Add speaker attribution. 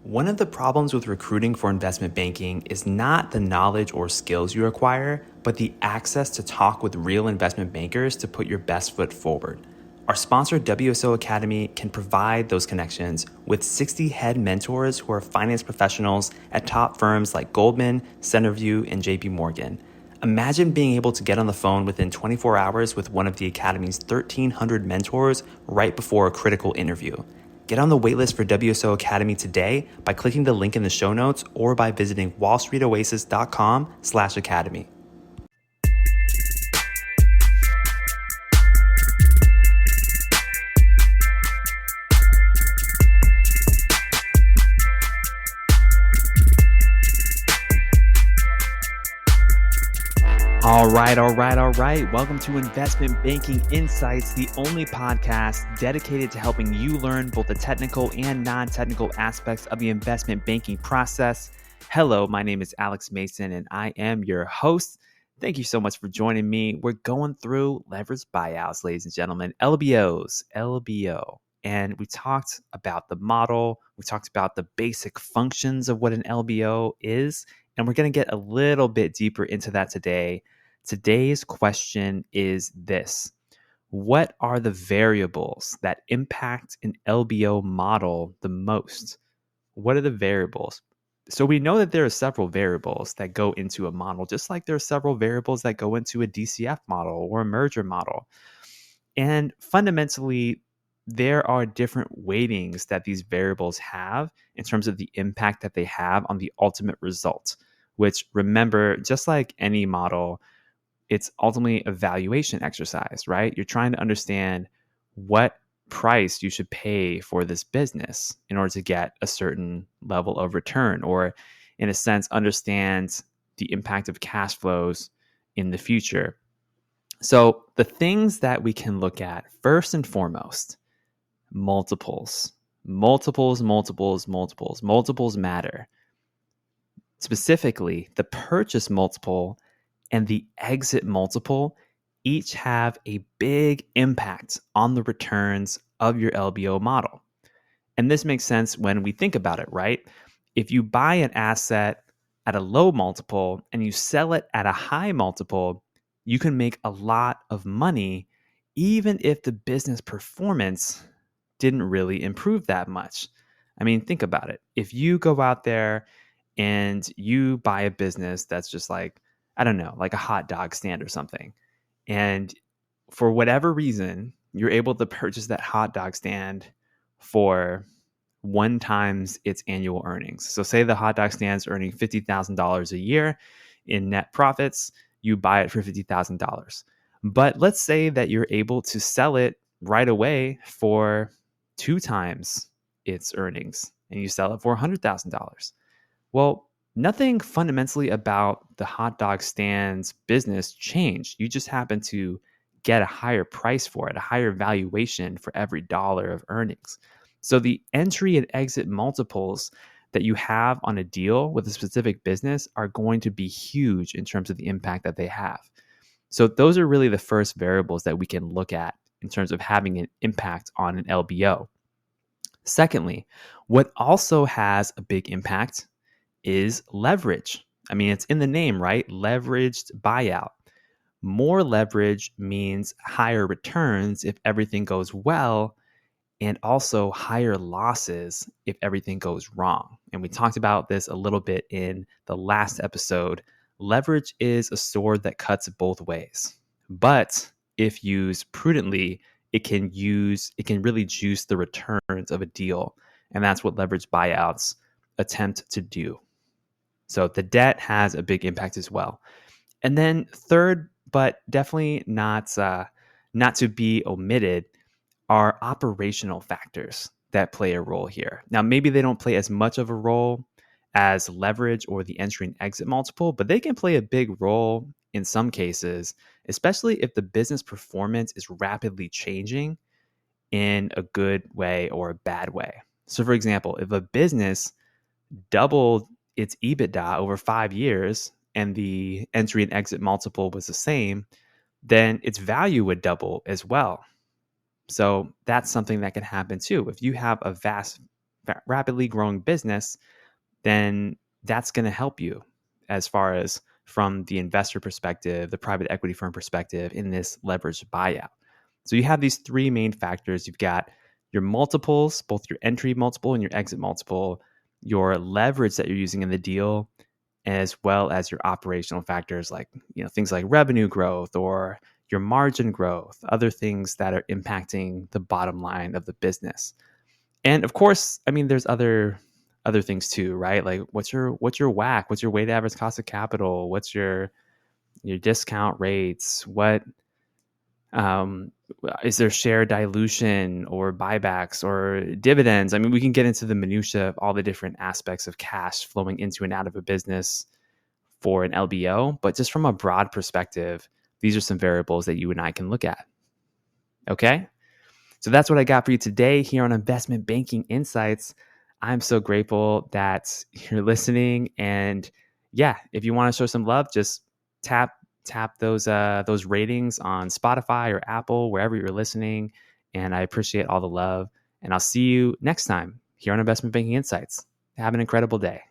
Speaker 1: One of the problems with recruiting for investment banking is not the knowledge or skills you acquire, but the access to talk with real investment bankers to put your best foot forward. Our sponsor, WSO Academy, can provide those connections with 60 head mentors who are finance professionals at top firms like Goldman, Centerview, and JP Morgan. Imagine being able to get on the phone within 24 hours with one of the Academy's 1,300 mentors right before a critical interview. Get on the waitlist for WSO Academy today by clicking the link in the show notes or by visiting wallstreetoasis.com/academy. All right. Welcome to Investment Banking Insights, the only podcast dedicated to helping you learn both the technical and non-technical aspects of the investment banking process. Hello, my name is Alex Mason, and I am your host. Thank you so much for joining me. We're going through leveraged buyouts, ladies and gentlemen, LBOs, LBO. And we talked about the model. We talked about the basic functions of what an LBO is. And we're going to get a little bit deeper into that today. Today's question is this: what are the variables that impact an LBO model the most? What are the variables? So we know that there are several variables that go into a model, just like there are several variables that go into a DCF model or a merger model. And fundamentally, there are different weightings that these variables have in terms of the impact that they have on the ultimate result, which, remember, just like any model, it's ultimately a valuation exercise, right? You're trying to understand what price you should pay for this business in order to get a certain level of return, or in a sense, understand the impact of cash flows in the future. So the things that we can look at first and foremost: multiples matter. Specifically, the purchase multiple and the exit multiple each have a big impact on the returns of your LBO model. And this makes sense when we think about it, right? If you buy an asset at a low multiple and you sell it at a high multiple, you can make a lot of money even if the business performance didn't really improve that much. I mean, think about it. If you go out there and you buy a business that's just like, I don't know, like a hot dog stand or something, and for whatever reason, you're able to purchase that hot dog stand for 1 times its annual earnings. So say the hot dog stand's earning $50,000 a year in net profits, you buy it for $50,000. But let's say that you're able to sell it right away for 2 times its earnings, and you sell it for $100,000. Well, nothing fundamentally about the hot dog stand's business changed. You just happen to get a higher price for it, a higher valuation for every dollar of earnings. So the entry and exit multiples that you have on a deal with a specific business are going to be huge in terms of the impact that they have. So those are really the first variables that we can look at in terms of having an impact on an LBO. Secondly, what also has a big impact is leverage. I mean, it's in the name, right? Leveraged buyout. More leverage means higher returns if everything goes well, and also higher losses if everything goes wrong. And we talked about this a little bit in the last episode. Leverage is a sword that cuts both ways. But if used prudently, it can really juice the returns of a deal. And that's what leveraged buyouts attempt to do. So the debt has a big impact as well. And then third, but definitely not to be omitted, are operational factors that play a role here. Now, maybe they don't play as much of a role as leverage or the entry and exit multiple, but they can play a big role in some cases, especially if the business performance is rapidly changing in a good way or a bad way. So for example, if a business doubled its EBITDA over 5 years and the entry and exit multiple was the same, then its value would double as well. So that's something that can happen too. If you have a vast rapidly growing business, then that's going to help you as far as from the investor perspective, the private equity firm perspective in this leveraged buyout. So you have these three main factors. You've got your multiples, both your entry multiple and your exit multiple, your leverage that you're using in the deal, as well as your operational factors like, things like revenue growth or your margin growth, other things that are impacting the bottom line of the business. And of course, I mean, there's other things too, right? Like what's your WACC? What's your weighted average cost of capital? What's your discount rates? What um, is there share dilution or buybacks or dividends? I mean, we can get into the minutia of all the different aspects of cash flowing into and out of a business for an LBO, but just from a broad perspective, these are some variables that you and I can look at. Okay? So that's what I got for you today here on Investment Banking Insights. I'm so grateful that you're listening. And yeah, if you want to show some love, just tap those ratings on Spotify or Apple, wherever you're listening. And I appreciate all the love. And I'll see you next time here on Investment Banking Insights. Have an incredible day.